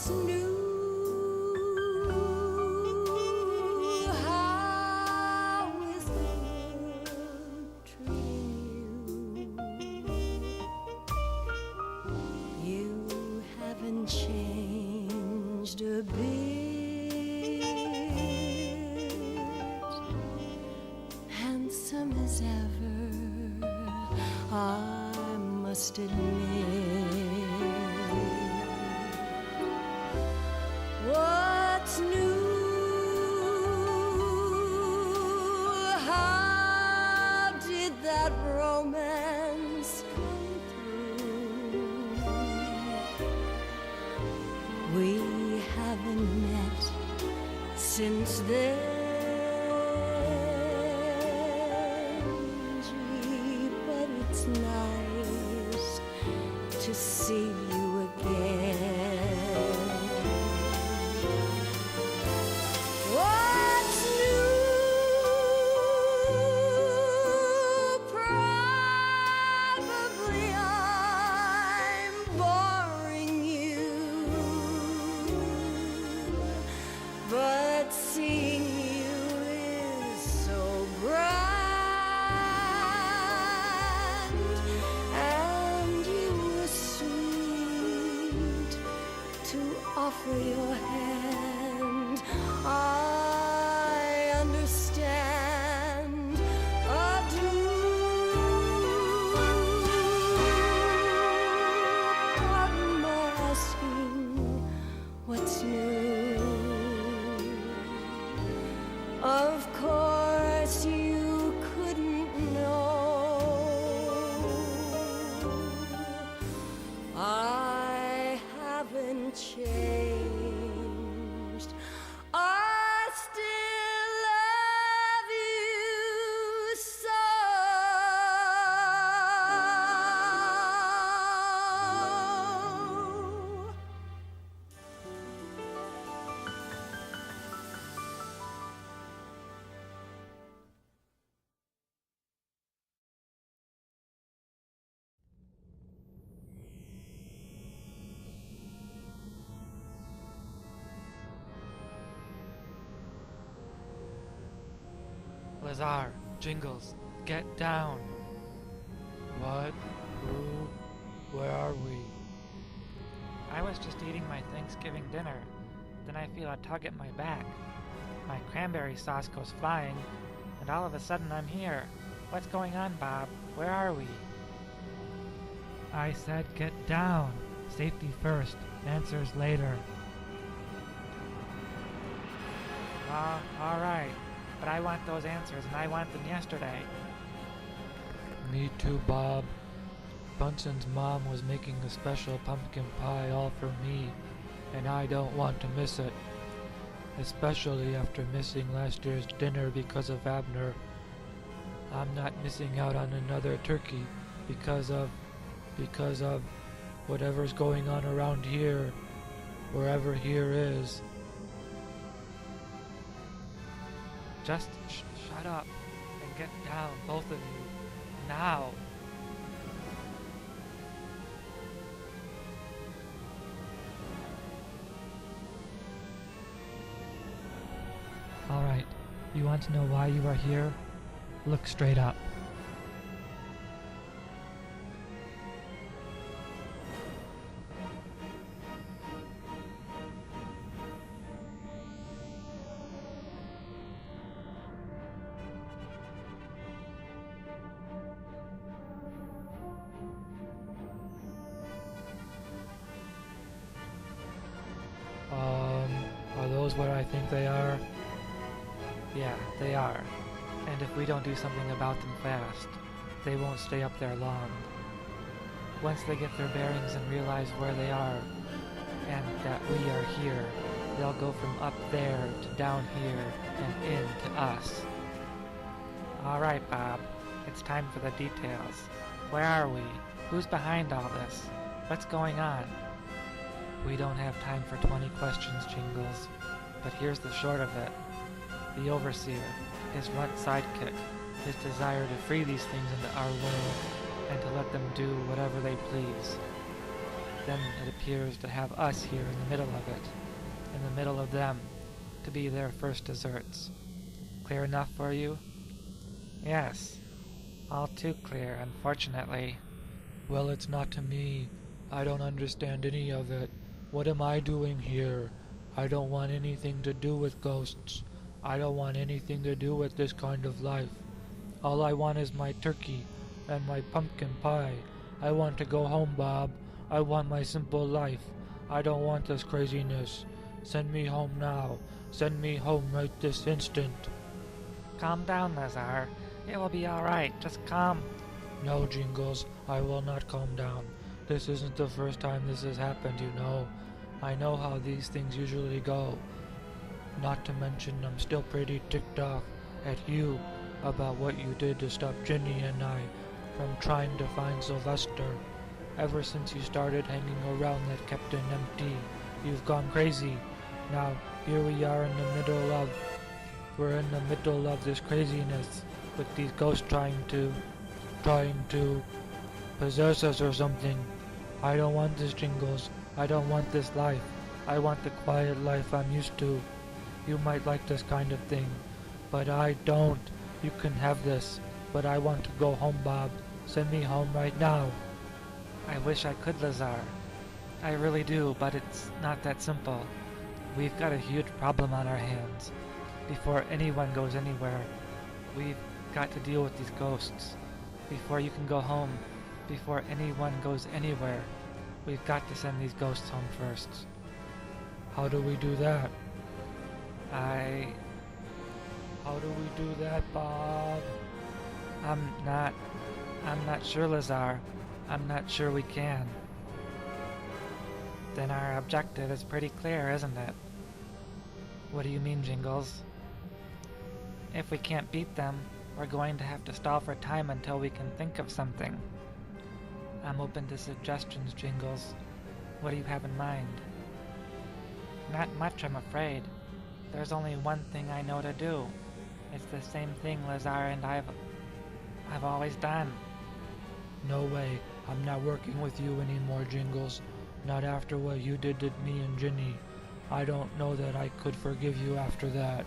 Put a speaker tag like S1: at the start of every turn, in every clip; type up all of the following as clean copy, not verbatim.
S1: What's new? How is the world treating you? You haven't changed a bit. Handsome as ever, I must admit. What's new? How did that romance come through? We haven't met since then, gee, but it's nice to see you again. What's new? Probably I'm boring you, but seeing you is so grand, and you were sweet to offer your hand. I understand, do. Pardon my asking, what's new? Of course you couldn't know. I haven't changed. I still love you so.
S2: Lazar, Jingles, get down.
S3: What? Who? Where are we?
S2: I was just eating my Thanksgiving dinner. Then I feel a tug at my back. My cranberry sauce goes flying, and all of a sudden I'm here. What's going on, Bob? Where are we? I said get down. Safety first, answers later. All right. But I want those answers, and I want them yesterday.
S3: Me too, Bob. Bunsen's mom was making a special pumpkin pie all for me, and I don't want to miss it. Especially after missing last year's dinner because of Abner. I'm not missing out on another turkey because of whatever's going on around here, wherever here is.
S2: Just shut up and get down, both of you, now. Alright, you want to know why you are here? Look straight up.
S3: Are those what I think they are?
S2: Yeah, they are. And if we don't do something about them fast, they won't stay up there long. Once they get their bearings and realize where they are, and that we are here, they'll go from up there to down here and in to us. Alright, Bob, it's time for the details. Where are we? Who's behind all this? What's going on? We don't have time for 20 questions, Jingles, but here's the short of it. The Overseer, his runt sidekick, his desire to free these things into our world, and to let them do whatever they please. then it appears to have us here in the middle of it, in the middle of them, to be their first desserts. Clear enough for you? Yes. All too clear, unfortunately.
S3: Well, it's not to me. I don't understand any of it. What am I doing here? I don't want anything to do with ghosts. I don't want anything to do with this kind of life. All I want is my turkey and my pumpkin pie. I want to go home, Bob. I want my simple life. I don't want this craziness. Send me home now. Send me home right this instant.
S2: Calm down, Lazar. It will be alright. Just calm.
S3: No, Jingles, I will not calm down. This isn't the first time this has happened, you know. I know how these things usually go. Not to mention I'm still pretty ticked off at you about what you did to stop Ginny and I from trying to find Sylvester. Ever since you started hanging around that Captain Empty, you've gone crazy. Now, here we are we're in the middle of this craziness with these ghosts trying to possess us or something. I don't want this, Jingles. I don't want this life. I want the quiet life I'm used to. You might like this kind of thing, but I don't. You can have this, but I want to go home, Bob. Send me home right now.
S2: I wish I could, Lazar. I really do, but it's not that simple. We've got a huge problem on our hands. Before anyone goes anywhere, we've got to deal with these ghosts. Before you can go home, before anyone goes anywhere, we've got to send these ghosts home first.
S3: How do we do that?
S2: How
S3: do we do that, Bob?
S2: I'm not sure, Lazar. I'm not sure we can. Then our objective is pretty clear, isn't it? What do you mean, Jingles? If we can't beat them, we're going to have to stall for time until we can think of something. I'm open to suggestions, Jingles. What do you have in mind? Not much, I'm afraid. There's only one thing I know to do. It's the same thing Lazar and I've always done.
S3: No way. I'm not working with you anymore, Jingles. Not after what you did to me and Ginny. I don't know that I could forgive you after that.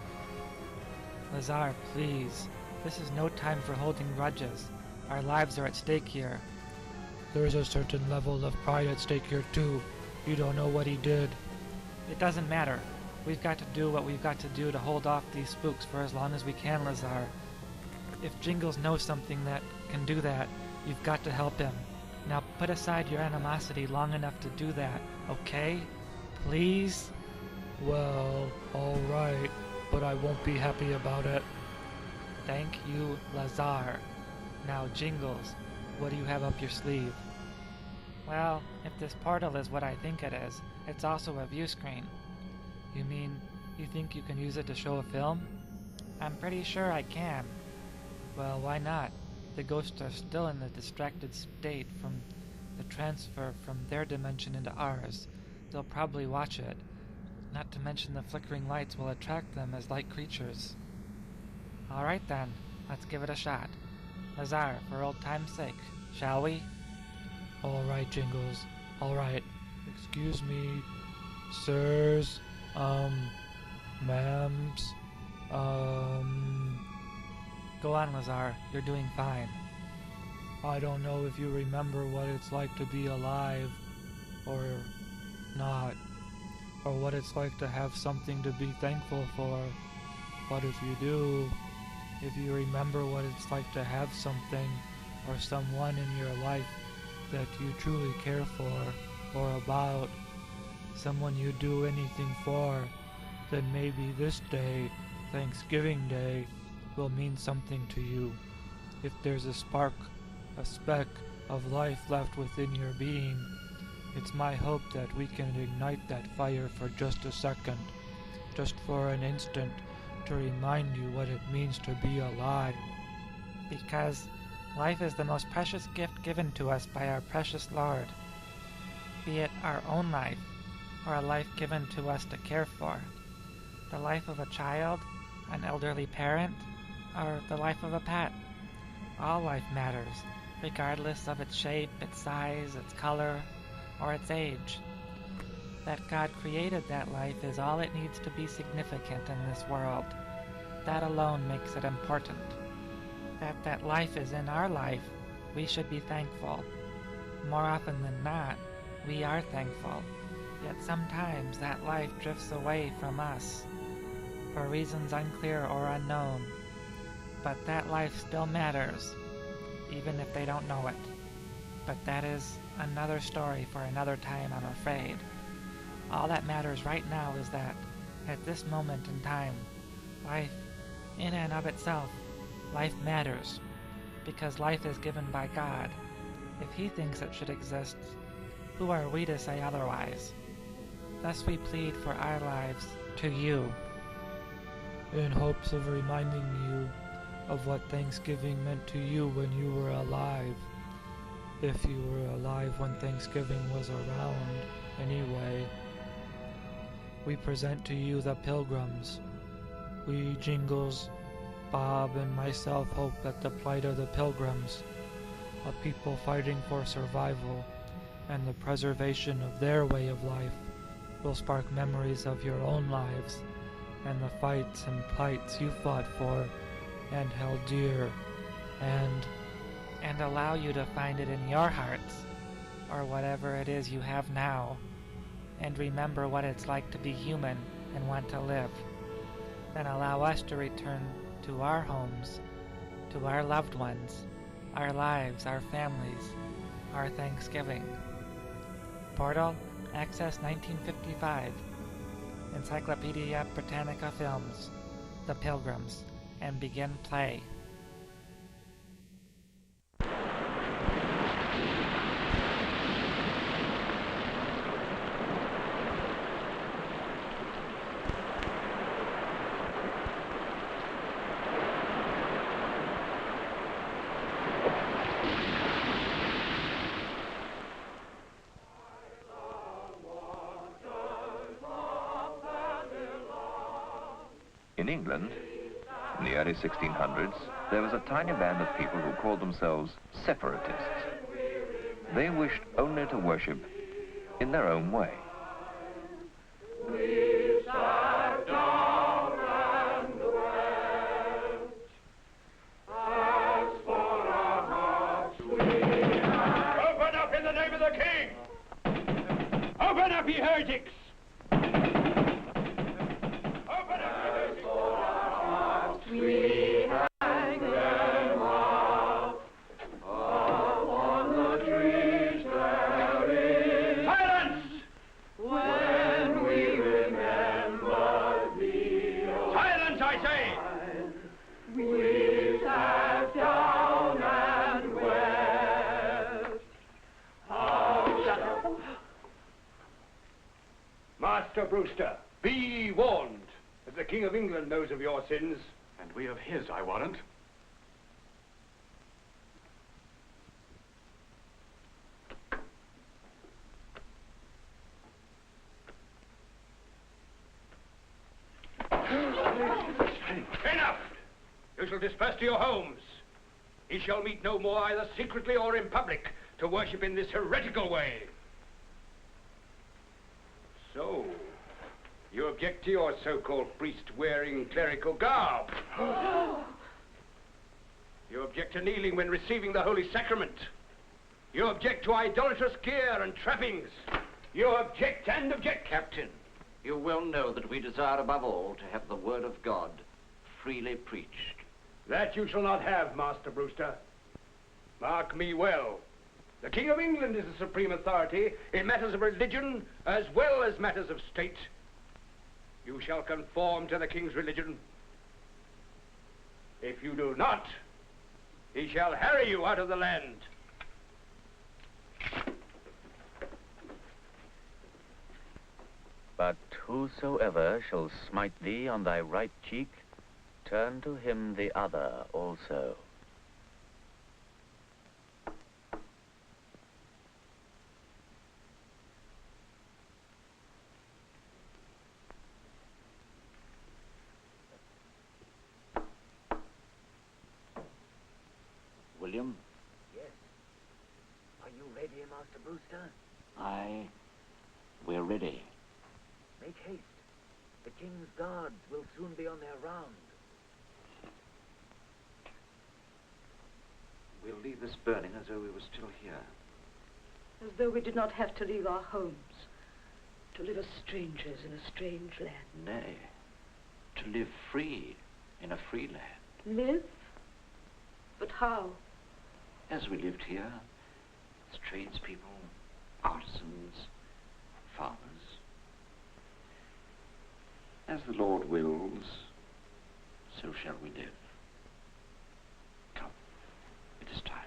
S2: Lazar, please. This is no time for holding grudges. Our lives are at stake here.
S3: There's a certain level of pride at stake here too. You don't know what he did.
S2: It doesn't matter. We've got to do what we've got to do to hold off these spooks for as long as we can, Lazar. If Jingles knows something that can do that, you've got to help him. Now put aside your animosity long enough to do that, okay? Please?
S3: Well, alright, but I won't be happy about it.
S2: Thank you, Lazar. Now, Jingles, what do you have up your sleeve? Well, if this portal is what I think it is, it's also a view screen. You mean, you think you can use it to show a film? I'm pretty sure I can. Well, why not? The ghosts are still in the distracted state from the transfer from their dimension into ours. They'll probably watch it. Not to mention the flickering lights will attract them as light creatures. Alright then, let's give it a shot. Lazar, for old time's sake, shall we?
S3: Alright, Jingles. Alright. Excuse me, sirs, ma'ams,
S2: Go on, Lazar. You're doing fine.
S3: I don't know if you remember what it's like to be alive, or not, or what it's like to have something to be thankful for. But if you do, if you remember what it's like to have something or someone in your life that you truly care for or about, someone you do anything for, then maybe this day, Thanksgiving Day, will mean something to you. If there's a spark, a speck of life left within your being, it's my hope that we can ignite that fire for just a second, just for an instant, to remind you what it means to be alive.
S2: Because life is the most precious gift given to us by our precious Lord. Be it our own life, or a life given to us to care for. The life of a child, an elderly parent, or the life of a pet. All life matters, regardless of its shape, its size, its color, or its age. That God created that life is all it needs to be significant in this world. That alone makes it important. That life is in our life, we should be thankful. More often than not, we are thankful. Yet sometimes that life drifts away from us, for reasons unclear or unknown. But that life still matters, even if they don't know it. But that is another story for another time, I'm afraid. All that matters right now is that, at this moment in time, life, in and of itself, life matters, because life is given by God. If He thinks it should exist, who are we to say otherwise? Thus we plead for our lives to you.
S3: In hopes of reminding you of what Thanksgiving meant to you when you were alive. If you were alive when Thanksgiving was around, anyway. We present to you the pilgrims. We, Jingles, Bob, and myself hope that the plight of the pilgrims, a people fighting for survival and the preservation of their way of life, will spark memories of your own lives and the fights and plights you fought for and held dear, and
S2: allow you to find it in your hearts, or whatever it is you have now, and remember what it's like to be human and want to live. Then allow us to return to our homes, to our loved ones, our lives, our families, our Thanksgiving. Portal, Access 1955, Encyclopedia Britannica Films, The Pilgrims, and begin play.
S4: In England, in the early 1600s, there was a tiny band of people who called themselves separatists. They wished only to worship in their own way.
S5: Open up in the name of the king! Open up, ye heretics! Master Brewster, be warned that the King of England knows of your sins. And we of his, I warrant. Enough! You shall disperse to your homes. Ye shall meet no more, either secretly or in public, to worship in this heretical way. So, you object to your so-called priest wearing clerical garb. You object to kneeling when receiving the Holy Sacrament. You object to idolatrous gear and trappings. You object and object.
S6: Captain, you well know that we desire above all to have the word of God freely preached.
S5: That you shall not have, Master Brewster. Mark me well. The King of England is the supreme authority in matters of religion as well as matters of state. You shall conform to the King's religion. If you do not, he shall harry you out of the land.
S7: But whosoever shall smite thee on thy right cheek, turn to him the other also.
S6: William?
S7: Yes. Are you ready, Master Brewster?
S6: Aye. We're ready.
S7: Make haste. The king's guards will soon be on their round.
S6: We'll leave this burning as though we were still here.
S8: As though we did not have to leave our homes, to live as strangers in a strange land.
S6: Nay, to live free in a free land.
S8: Live? But how?
S6: As we lived here, as tradespeople, artisans, farmers. As the Lord wills, so shall we live. Come, it is time.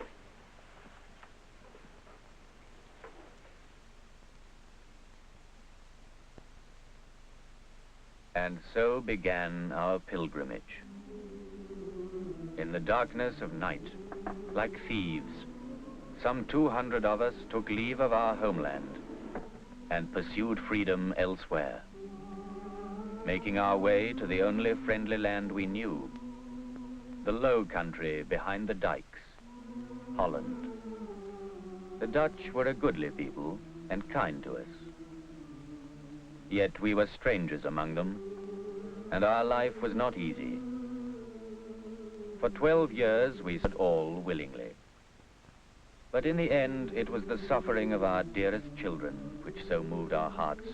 S7: And so began our pilgrimage. In the darkness of night, like thieves, some 200 of us took leave of our homeland and pursued freedom elsewhere, making our way to the only friendly land we knew, the low country behind the dikes, Holland. The Dutch were a goodly people and kind to us. Yet we were strangers among them, and our life was not easy. For 12 years we did all willingly. But in the end, it was the suffering of our dearest children which so moved our hearts.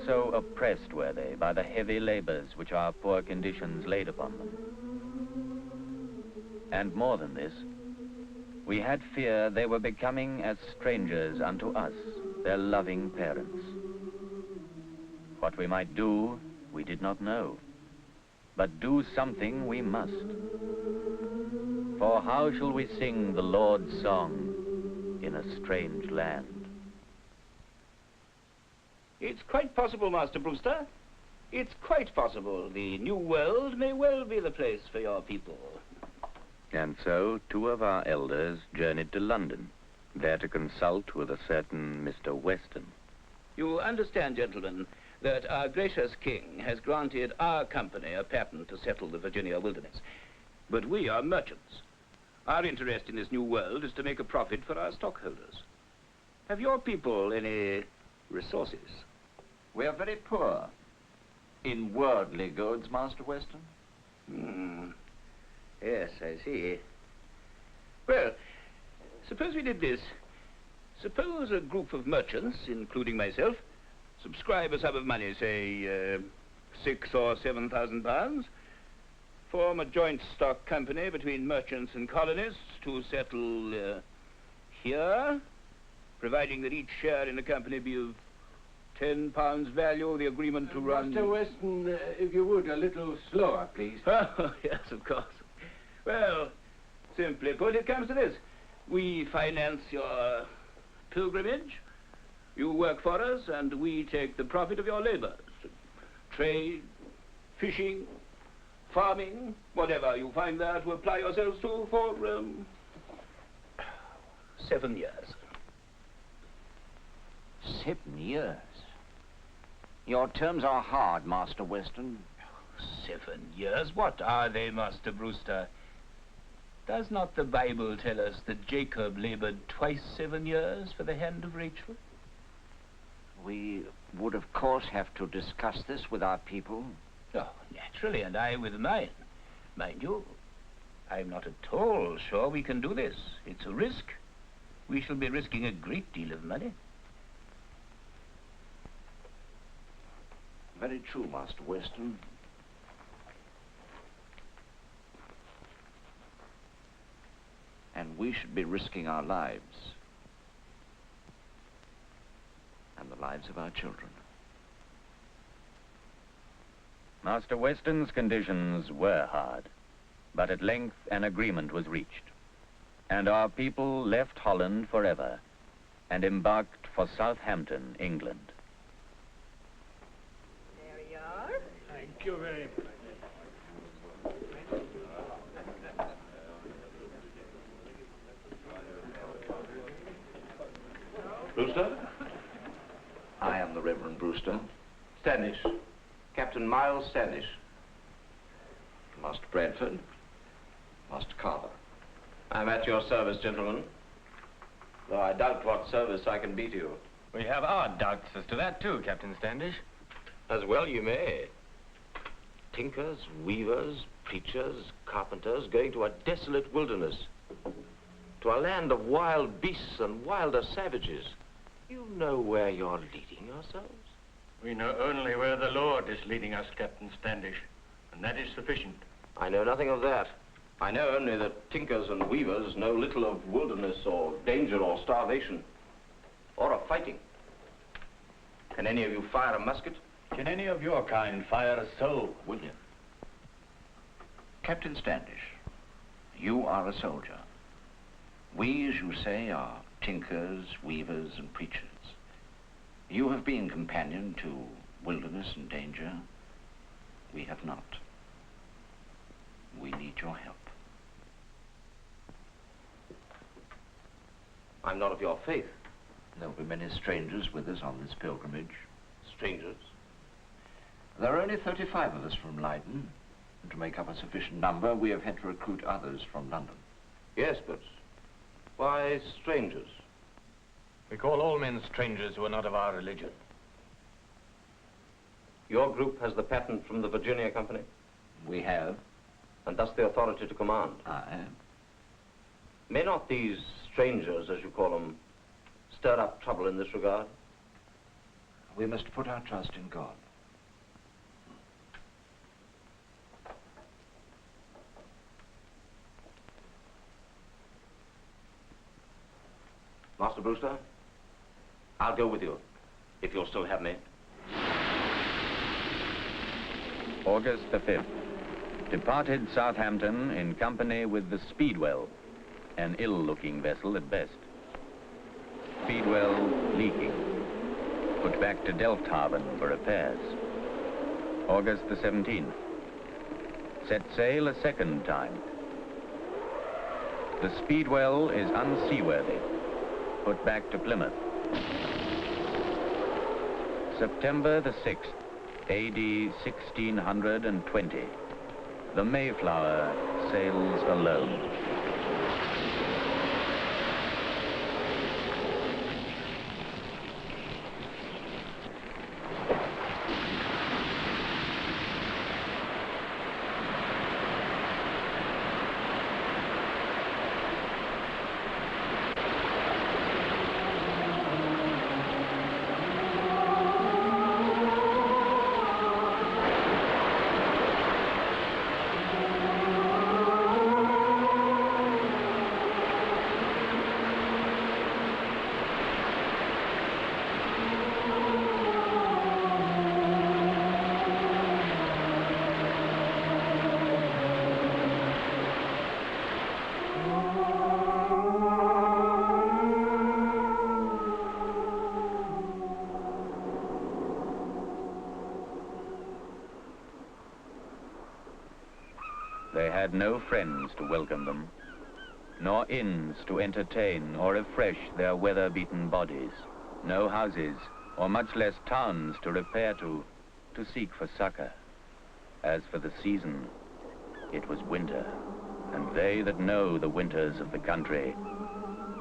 S7: So oppressed were they by the heavy labors which our poor conditions laid upon them. And more than this, we had fear they were becoming as strangers unto us, their loving parents. What we might do, we did not know. But do something we must. For how shall we sing the Lord's song in a strange land?
S9: It's quite possible, Master Brewster. It's quite possible the New World may well be the place for your people.
S7: And so 2 of our elders journeyed to London, there to consult with a certain Mr. Weston.
S9: You understand, gentlemen, that our gracious king has granted our company a patent to settle the Virginia wilderness. But we are merchants. Our interest in this new world is to make a profit for our stockholders. Have your people any resources?
S6: We are very poor in worldly goods, Master Weston.
S9: Yes, I see. Well, suppose we did this. Suppose a group of merchants, including myself, subscribe a sum of money, say, 6,000 or 7,000 pounds, form a joint stock company between merchants and colonists to settle here, providing that each share in the company be of £10 value, the agreement to run...
S5: Master Weston, if you would, a little slower, please.
S9: Oh, yes, of course. Well, simply put, it comes to this. We finance your pilgrimage, you work for us, and we take the profit of your labors. Trade, fishing, farming, whatever you find there to apply yourselves to for 7 years.
S6: 7 years? Your terms are hard, Master Weston.
S9: 7 years? What are they, Master Brewster? Does not the Bible tell us that Jacob labored twice 7 years for the hand of Rachel?
S6: We would, of course, have to discuss this with our people.
S9: Oh, naturally, and I with mine. Mind you, I'm not at all sure we can do this. It's a risk. We shall be risking a great deal of money.
S6: Very true, Master Weston. And we should be risking our lives. And the lives of our children.
S7: Master Weston's conditions were hard, but at length an agreement was reached, and our people left Holland forever and embarked for Southampton, England.
S8: There you are.
S5: Thank you very much.
S10: Brewster?
S6: I am the Reverend Brewster.
S10: Standish. Captain Miles Standish.
S6: Master Bradford. Master Carver.
S10: I'm at your service, gentlemen. Though I doubt what service I can be to you.
S11: We have our doubts as to that too, Captain Standish.
S10: As well you may. Tinkers, weavers, preachers, carpenters, going to a desolate wilderness. To a land of wild beasts and wilder savages. You know where you're leading yourselves?
S12: We know only where the Lord is leading us, Captain Standish, and that is sufficient.
S10: I know nothing of that. I know only that tinkers and weavers know little of wilderness or danger or starvation, or of fighting. Can any of you fire a musket?
S12: Can any of your kind fire a soul?
S6: Will you? Captain Standish, you are a soldier. We, as you say, are tinkers, weavers, and preachers. You have been companion to wilderness and danger. We have not. We need your help.
S10: I'm not of your faith.
S6: There will be many strangers with us on this pilgrimage.
S10: Strangers?
S6: There are only 35 of us from Leiden, and to make up a sufficient number, we have had to recruit others from London.
S10: Yes, but why strangers?
S11: We call all men strangers who are not of our religion.
S10: Your group has the patent from the Virginia Company?
S6: We have.
S10: And thus the authority to command?
S6: Aye.
S10: May not these strangers, as you call them, stir up trouble in this regard?
S6: We must put our trust in God.
S10: Master Brewster, I'll go with you, if you'll still have me.
S7: August the 5th. Departed Southampton in company with the Speedwell, an ill-looking vessel at best. Speedwell leaking. Put back to Delfthaven for repairs. August the 17th. Set sail a second time. The Speedwell is unseaworthy. Put back to Plymouth. September the 6th, AD 1620. The Mayflower sails alone. They had no friends to welcome them, nor inns to entertain or refresh their weather-beaten bodies, no houses, or much less towns to repair to seek for succor. As for the season, it was winter, and they that know the winters of the country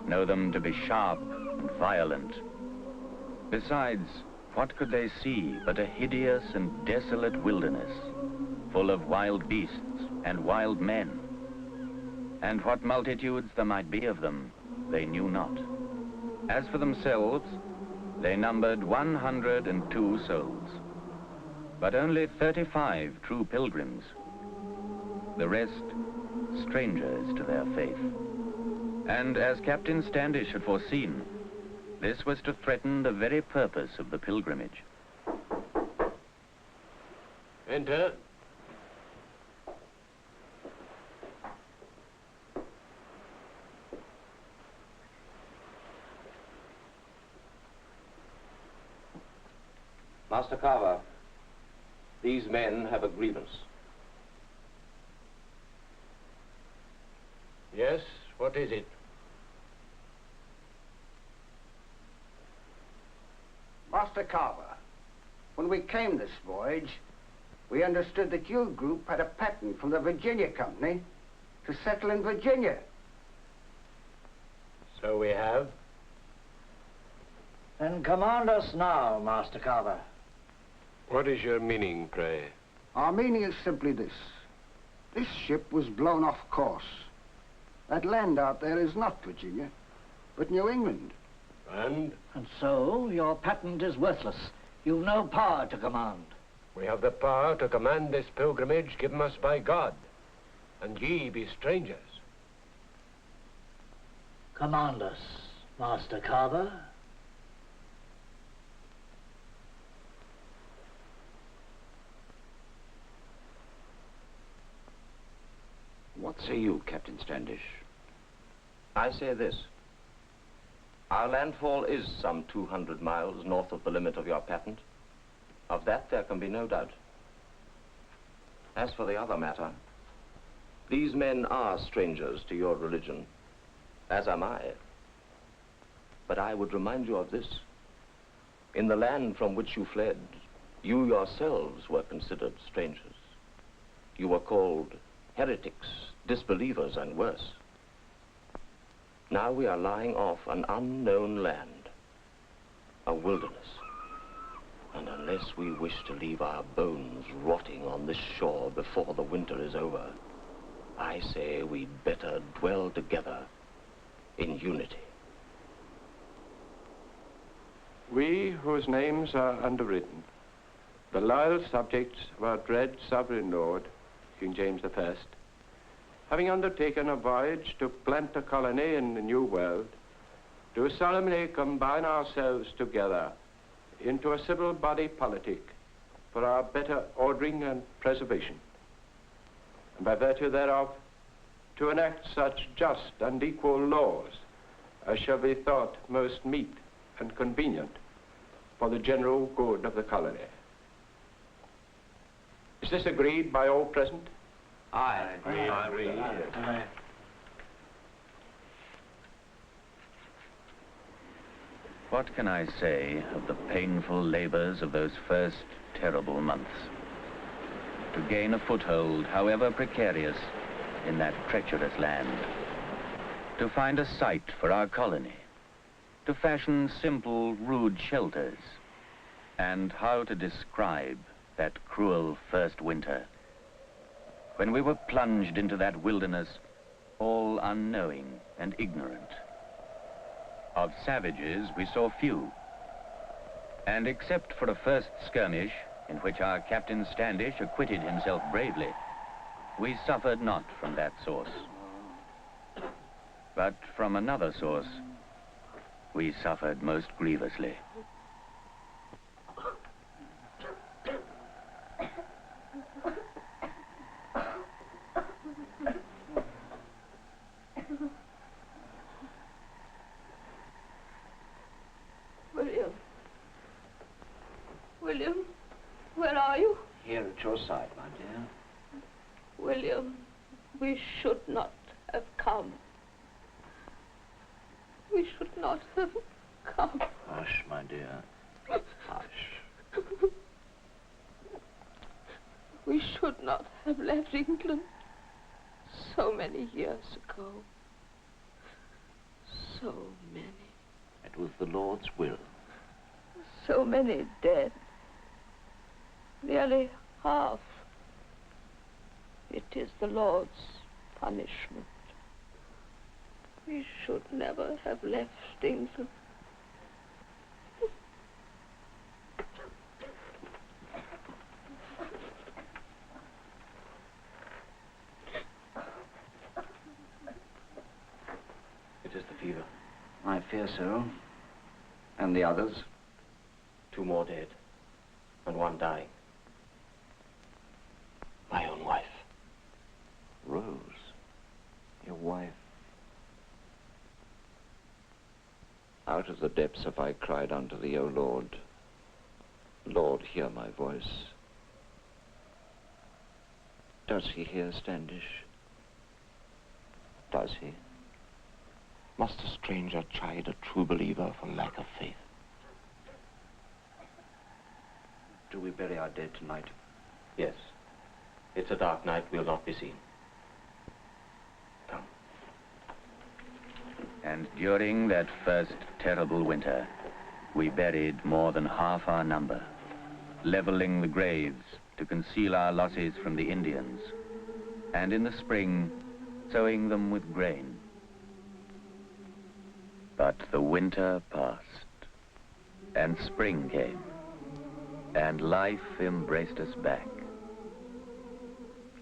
S7: know them to be sharp and violent. Besides, what could they see but a hideous and desolate wilderness, full of wild beasts and wild men? And what multitudes there might be of them, they knew not. As for themselves, they numbered 102 souls, but only 35 true pilgrims, the rest strangers to their faith. And as Captain Standish had foreseen, this was to threaten the very purpose of the pilgrimage.
S10: Enter. Master Carver, these men have a grievance.
S5: Yes, what is it?
S13: Master Carver, when we came this voyage, we understood that your group had a patent from the Virginia Company to settle in Virginia.
S5: So we have.
S14: Then command us now, Master Carver.
S5: What is your meaning, pray?
S13: Our meaning is simply this. This ship was blown off course. That land out there is not Virginia, but New England.
S5: And?
S14: And so, your patent is worthless. You've no power to command.
S5: We have the power to command this pilgrimage given us by God, and ye be strangers.
S14: Command us, Master Carver.
S6: What say you, Captain Standish?
S10: I say this. Our landfall is some 200 miles north of the limit of your patent. Of that there can be no doubt. As for the other matter, these men are strangers to your religion, as am I. But I would remind you of this. In the land from which you fled, you yourselves were considered strangers. You were called heretics, disbelievers, and worse. Now we are lying off an unknown land, a wilderness. And unless we wish to leave our bones rotting on this shore before the winter is over, I say we'd better dwell together in unity.
S5: We whose names are underwritten, the loyal subjects of our dread sovereign lord, King James I, having undertaken a voyage to plant a colony in the New World, do solemnly combine ourselves together into a civil body politic for our better ordering and preservation, and by virtue thereof to enact such just and equal laws as shall be thought most meet and convenient for the general good of the colony. Is this agreed by all present?
S6: Aye.
S5: I agree.
S14: Aye.
S7: What can I say of the painful labors of those first terrible months? To gain a foothold, however precarious, in that treacherous land. To find a site for our colony. To fashion simple, rude shelters. And how to describe that cruel first winter, when we were plunged into that wilderness, all unknowing and ignorant. Of savages, we saw few. And except for a first skirmish, in which our Captain Standish acquitted himself bravely, we suffered not from that source. But from another source, we suffered most grievously.
S8: William, where are you?
S6: Here at your side, my dear.
S8: William, we should not have come. We should not have come.
S6: Hush, my dear. Hush.
S8: We should not have left England so many years ago. So many.
S6: It was the Lord's will.
S8: So many dead. Nearly half. It is the Lord's punishment. We should never have left England.
S10: It is the fever.
S6: I fear so. And the others?
S10: 2 more dead, and 1 dying. My own wife.
S6: Rose, your wife.
S4: Out of the depths have I cried unto thee, O Lord. Lord, hear my voice. Does he hear, Standish? Does he? Must a stranger chide a true believer for lack of faith?
S6: Do we bury our dead tonight?
S10: Yes. It's a dark night, we'll not be seen. Come.
S7: And during that first terrible winter, we buried more than half our number, leveling the graves to conceal our losses from the Indians, and in the spring, sowing them with grain. But the winter passed, and spring came, and life embraced us back.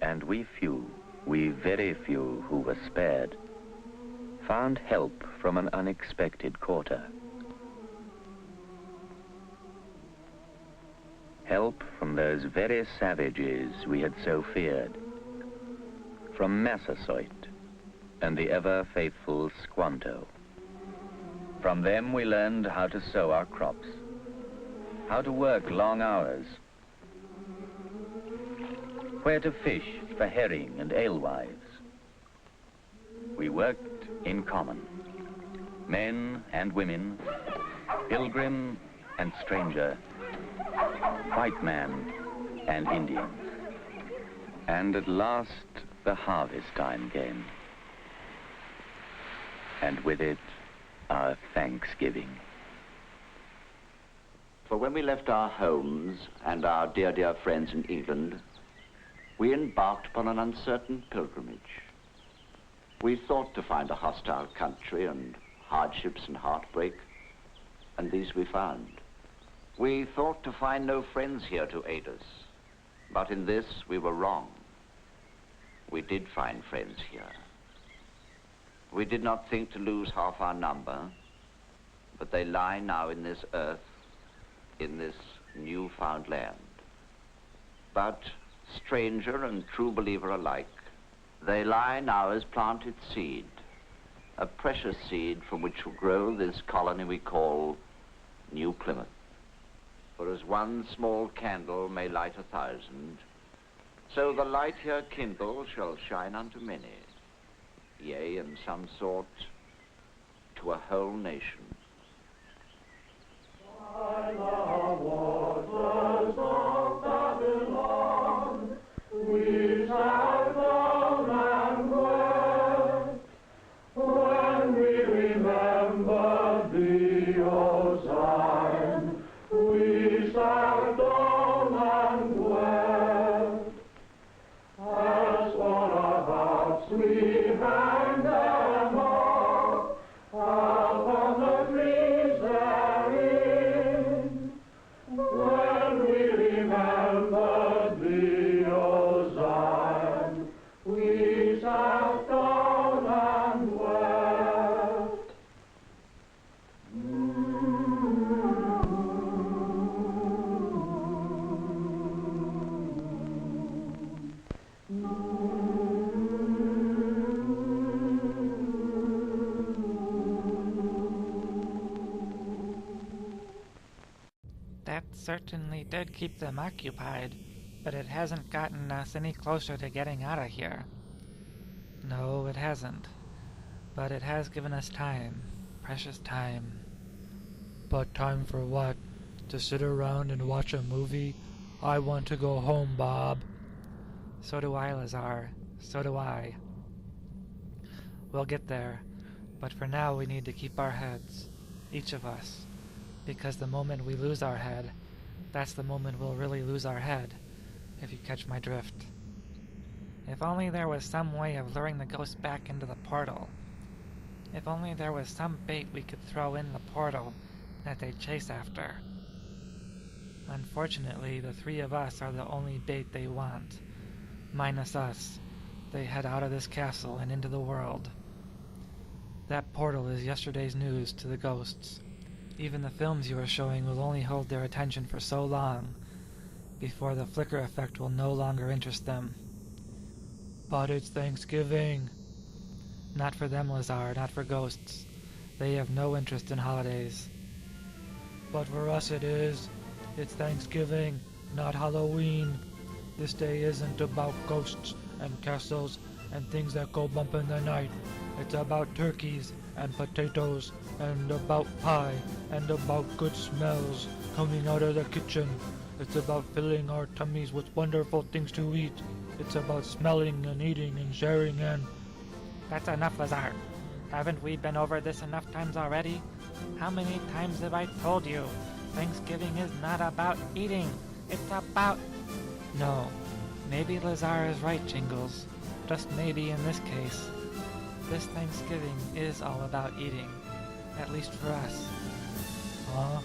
S7: And we very few who were spared, found help from an unexpected quarter. Help from those very savages we had so feared, from Massasoit and the ever-faithful Squanto. From them we learned how to sow our crops, how to work long hours, where to fish for herring and alewives. We worked in common, men and women, pilgrim and stranger, white man and Indian. And at last the harvest time came, and with it our Thanksgiving.
S6: For when we left our homes and our dear, dear friends in England, we embarked upon an uncertain pilgrimage. We thought to find a hostile country and hardships and heartbreak, and these we found. We thought to find no friends here to aid us, but in this we were wrong. We did find friends here. We did not think to lose half our number, but they lie now in this earth, in this newfound land. But stranger and true believer alike, they lie now as planted seed, a precious seed from which will grow this colony we call New Plymouth. For as one small candle may light 1,000, so the light here kindled shall shine unto many, yea, in some sort, to a whole nation.
S15: By the waters of Babylon, we shall go and work, when we remember thee, O Zion, we shall go and work. As for our hearts we hang them up, upon the trees therein, when we remember thee, O Zion, we shall go and work.
S2: That certainly did keep them occupied, but it hasn't gotten us any closer to getting out of here. No, it hasn't. But it has given us time. Precious time.
S3: But time for what? To sit around and watch a movie? I want to go home, Bob.
S2: So do I, Lazar. So do I. We'll get there, but for now we need to keep our heads. Each of us. Because the moment we lose our head, that's the moment we'll really lose our head, if you catch my drift. If only there was some way of luring the ghosts back into the portal. If only there was some bait we could throw in the portal that they chase after. Unfortunately, the three of us are the only bait they want. Minus us, they head out of this castle and into the world. That portal is yesterday's news to the ghosts. Even the films you are showing will only hold their attention for so long, before the flicker effect will no longer interest them.
S3: But it's Thanksgiving.
S2: Not for them, Lazar, not for ghosts. They have no interest in holidays.
S3: But for us it is. It's Thanksgiving, not Halloween. This day isn't about ghosts and castles and things that go bump in the night. It's about turkeys and potatoes and about pie and about good smells coming out of the kitchen. It's about filling our tummies with wonderful things to eat. It's about smelling and eating and sharing and...
S2: That's enough, Lazar. Haven't we been over this enough times already? How many times have I told you? Thanksgiving is not about eating. It's about... No. Maybe Lazar is right, Jingles. Just maybe in this case. This Thanksgiving is all about eating. At least for us.
S3: Huh?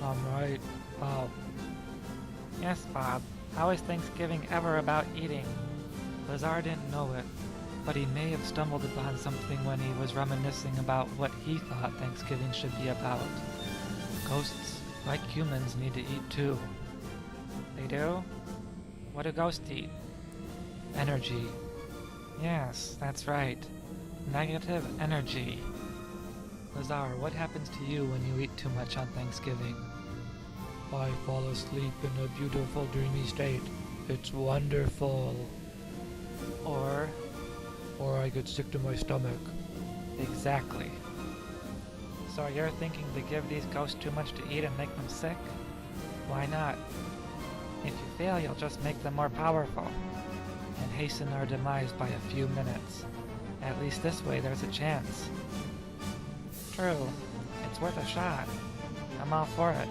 S3: I'm right. How?
S2: Yes, Bob. How is Thanksgiving ever about eating? Lazar didn't know it, but he may have stumbled upon something when he was reminiscing about what he thought Thanksgiving should be about. Ghosts, like humans, need to eat too. They do? What do ghosts eat? Energy. Yes, that's right. Negative energy. Lazar, what happens to you when you eat too much on Thanksgiving?
S3: I fall asleep in a beautiful dreamy state. It's wonderful.
S2: Or
S3: I get sick to my stomach.
S2: Exactly. So you're thinking to give these ghosts too much to eat and make them sick? Why not? If you fail, you'll just make them more powerful and hasten our demise by a few minutes. At least this way there's a chance. True. It's worth a shot. I'm all for it.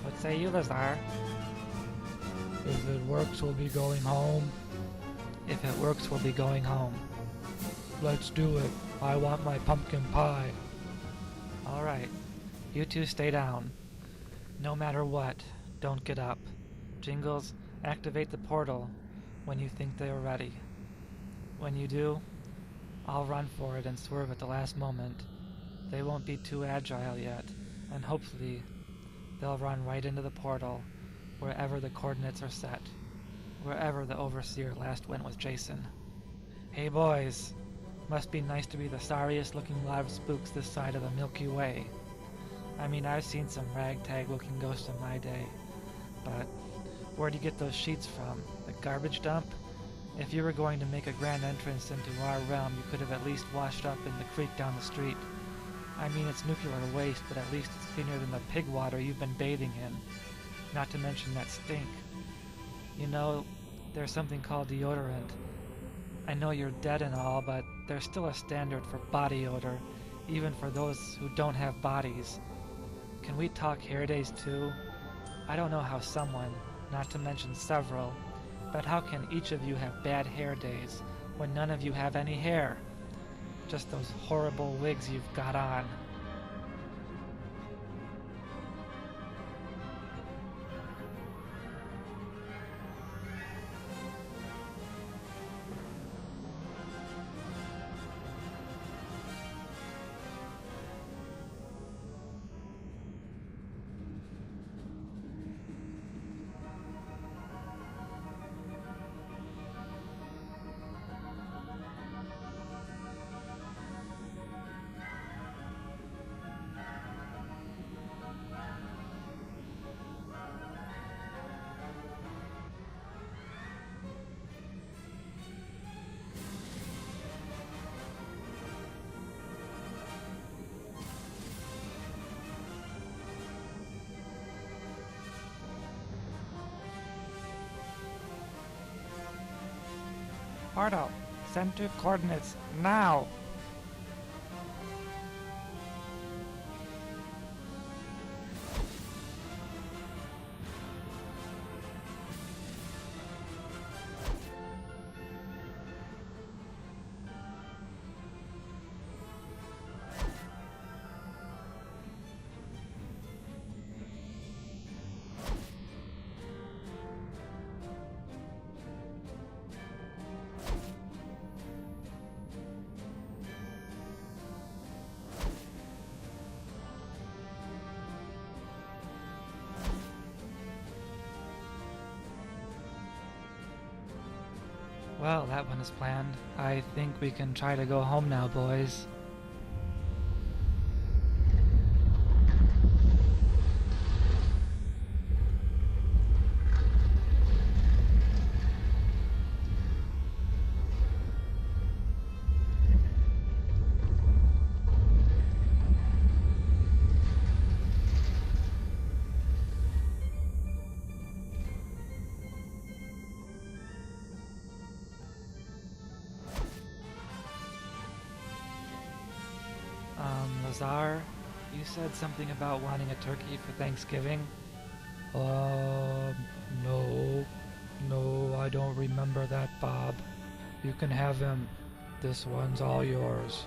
S2: What say you, Lazar?
S3: If it works, we'll be going home.
S2: If it works, we'll be going home.
S3: Let's do it. I want my pumpkin pie.
S2: All right. You two stay down. No matter what, don't get up. Jingles, activate the portal when you think they are ready. When you do, I'll run for it and swerve at the last moment. They won't be too agile yet, and hopefully they'll run right into the portal wherever the coordinates are set, wherever the Overseer last went with Jason. Hey boys, must be nice to be the sorriest looking lot of spooks this side of the Milky Way. I mean, I've seen some ragtag looking ghosts in my day, but where'd you get those sheets from? The garbage dump? If you were going to make a grand entrance into our realm, you could have at least washed up in the creek down the street. I mean, it's nuclear waste, but at least it's cleaner than the pig water you've been bathing in. Not to mention that stink. You know, there's something called deodorant. I know you're dead and all, but there's still a standard for body odor, even for those who don't have bodies. Can we talk hair days too? I don't know how someone, not to mention several, but how can each of you have bad hair days when none of you have any hair? Just those horrible wigs you've got on. Portal, center coordinates, now! Well, that one is planned. I think we can try to go home now, boys. Lazar, You said something about wanting a turkey for Thanksgiving?
S3: No. No, I don't remember that, Bob. You can have him. This one's all yours.